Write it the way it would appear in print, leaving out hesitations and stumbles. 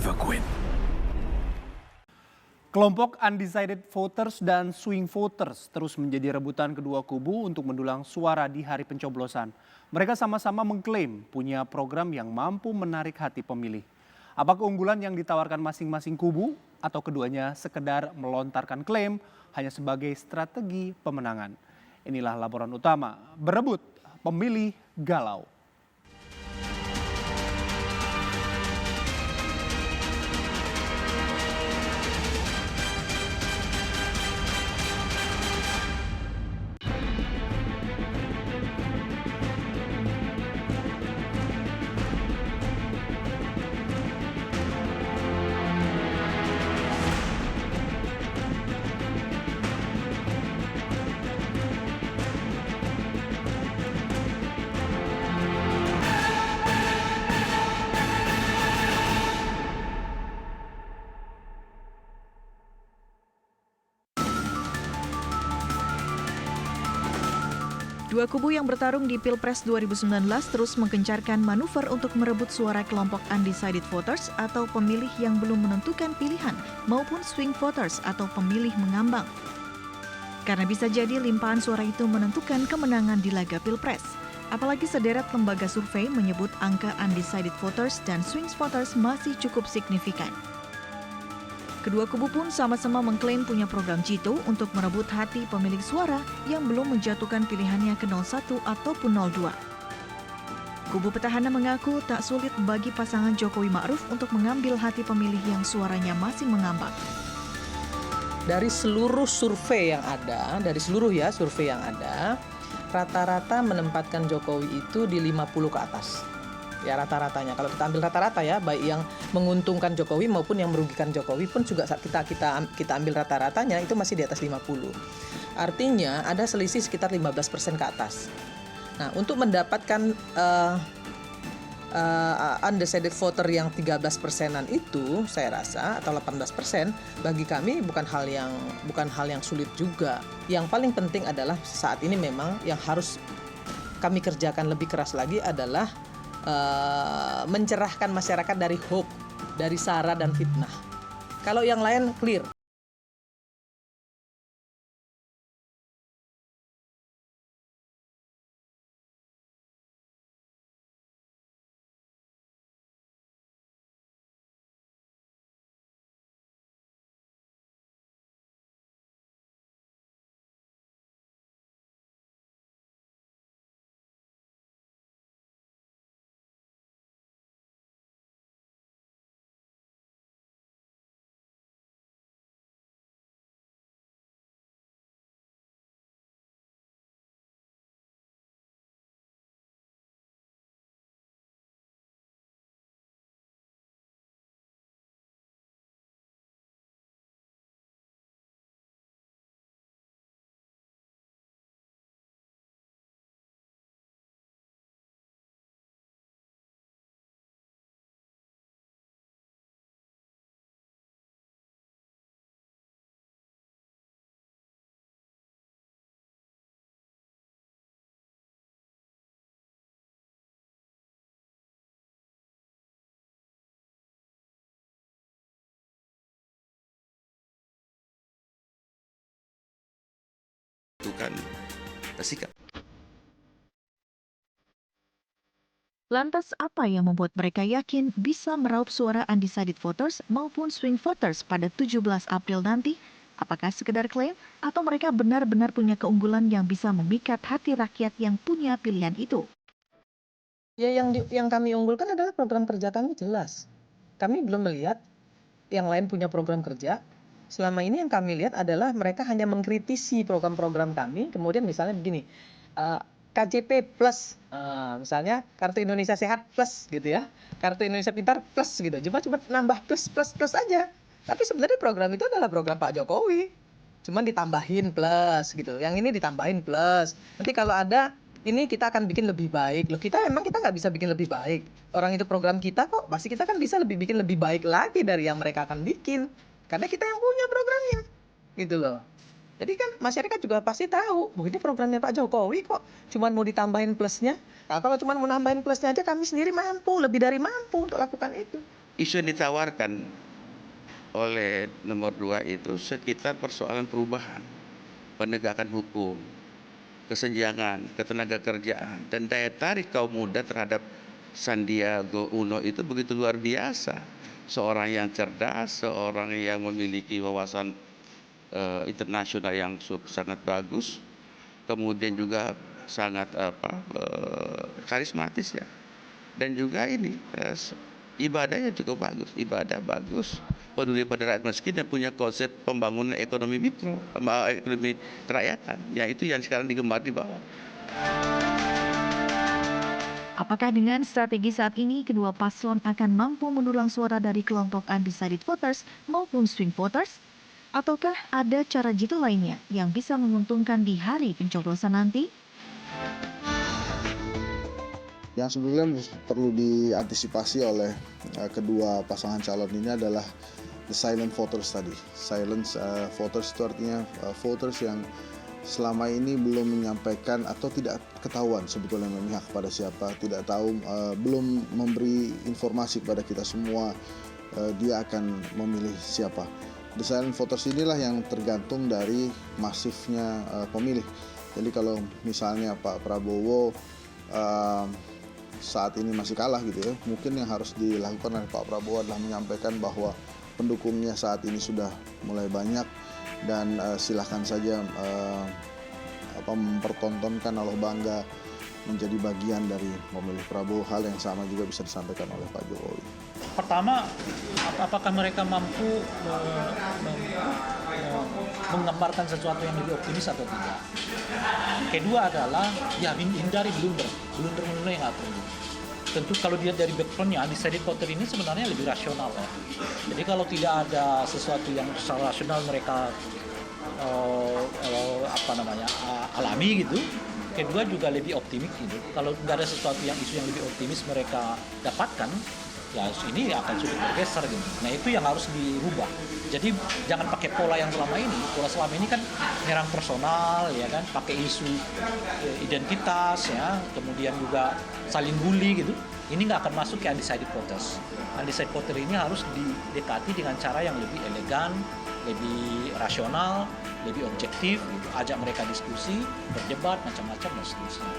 Evergreen. Kelompok undecided voters dan swing voters terus menjadi rebutan kedua kubu untuk mendulang suara di hari pencoblosan. Mereka sama-sama mengklaim punya program yang mampu menarik hati pemilih. Apa keunggulan yang ditawarkan masing-masing kubu atau keduanya sekedar melontarkan klaim hanya sebagai strategi pemenangan? Inilah laporan utama Berebut Pemilih Galau. Dua kubu yang bertarung di Pilpres 2019 terus menggencarkan manuver untuk merebut suara kelompok undecided voters atau pemilih yang belum menentukan pilihan maupun swing voters atau pemilih mengambang. Karena bisa jadi limpahan suara itu menentukan kemenangan di laga Pilpres. Apalagi sederet lembaga survei menyebut angka undecided voters dan swing voters masih cukup signifikan. Kedua kubu pun sama-sama mengklaim punya program jitu untuk merebut hati pemilik suara yang belum menjatuhkan pilihannya ke 01 ataupun 02. Kubu petahana mengaku tak sulit bagi pasangan Jokowi Ma'ruf untuk mengambil hati pemilih yang suaranya masih mengambang. Dari seluruh survei yang ada, rata-rata menempatkan Jokowi itu di 50 ke atas. Ya rata-ratanya, kalau kita ambil rata-rata ya, baik yang menguntungkan Jokowi maupun yang merugikan Jokowi pun juga kita ambil rata-ratanya itu masih di atas 50. Artinya ada selisih sekitar 15% ke atas. Nah, untuk mendapatkan undecided voter yang 13%-an itu saya rasa atau 18% bagi kami bukan hal yang sulit juga. Yang paling penting adalah saat ini memang yang harus kami kerjakan lebih keras lagi adalah mencerahkan masyarakat dari hoax, dari sara dan fitnah. Kalau yang lain clear. Tentukan sikap. Lantas apa yang membuat mereka yakin bisa meraup suara undecided voters maupun swing voters pada 17 April nanti? Apakah sekedar klaim atau mereka benar-benar punya keunggulan yang bisa memikat hati rakyat yang punya pilihan itu? Ya yang kami unggulkan adalah program kerja kami jelas. Kami belum melihat yang lain punya program kerja. Selama ini yang kami lihat adalah mereka hanya mengkritisi program-program kami. Kemudian misalnya begini, KJP plus, misalnya Kartu Indonesia Sehat plus gitu ya, Kartu Indonesia Pintar plus gitu. Cuma nambah plus aja. Tapi sebenarnya program itu adalah program Pak Jokowi. Cuman ditambahin plus gitu. Yang ini ditambahin plus. Nanti kalau ada ini kita akan bikin lebih baik. Loh kita nggak bisa bikin lebih baik. Orang itu program kita kok, pasti kita kan bisa bikin lebih baik lagi dari yang mereka akan bikin. Karena kita yang punya programnya. Gitu loh. Jadi kan masyarakat juga pasti tahu, ini programnya Pak Jokowi kok cuman mau ditambahin plusnya. Nah, kalau cuman mau nambahin plusnya aja kami sendiri mampu, lebih dari mampu untuk lakukan itu. isu yang ditawarkan oleh nomor 2 itu sekitar persoalan perubahan, penegakan hukum, kesenjangan, ketenaga kerjaan, dan daya tarik kaum muda terhadap Sandiaga Uno itu begitu luar biasa. Seorang yang cerdas, seorang yang memiliki wawasan internasional yang sangat bagus, kemudian juga sangat karismatis ya, dan juga ini ibadahnya cukup bagus, ibadah bagus, peduli pada rakyat miskin, dan punya konsep pembangunan ekonomi mikro, ekonomi kerakyatan, ya itu yang sekarang digemar di bawah. Apakah dengan strategi saat ini kedua paslon akan mampu mendulang suara dari kelompok undecided voters maupun swing voters? Ataukah ada cara jitu lainnya yang bisa menguntungkan di hari pencoblosan nanti? Yang sebetulnya perlu diantisipasi oleh kedua pasangan calon ini adalah the silent voters tadi. Silent voters itu artinya voters yang selama ini belum menyampaikan atau tidak ketahuan sebetulnya memihak kepada siapa, tidak tahu, belum memberi informasi kepada kita semua dia akan memilih siapa. The silent voters inilah yang tergantung dari masifnya pemilih. Jadi kalau misalnya Pak Prabowo saat ini masih kalah gitu ya, mungkin yang harus dilakukan oleh Pak Prabowo adalah menyampaikan bahwa pendukungnya saat ini sudah mulai banyak dan silahkan saja mempertontonkan Allah bangga menjadi bagian dari memilih Prabowo. Hal yang sama juga bisa disampaikan oleh Pak Jokowi. Pertama, apakah mereka mampu menggambarkan sesuatu yang lebih optimis atau tidak. Kedua adalah ya hindari blunder yang nggak perlu. Tentu kalau dia dari backgroundnya, undecided voter ini sebenarnya lebih rasional ya. Jadi kalau tidak ada sesuatu yang secara rasional mereka alami gitu. Kedua juga lebih optimis gitu. Kalau nggak ada sesuatu yang isu yang lebih optimis mereka dapatkan, ya ini akan sulit bergeser gitu. Nah itu yang harus dirubah. Jadi jangan pakai pola yang selama ini. Pola selama ini kan nyerang personal, ya kan, pakai isu identitas, ya, kemudian juga saling bully gitu. Ini nggak akan masuk ke undecided voters. Undecided voter ini harus didekati dengan cara yang lebih elegan, lebih rasional, lebih objektif, gitu. Ajak mereka diskusi, berdebat, macam-macam dan seterusnya.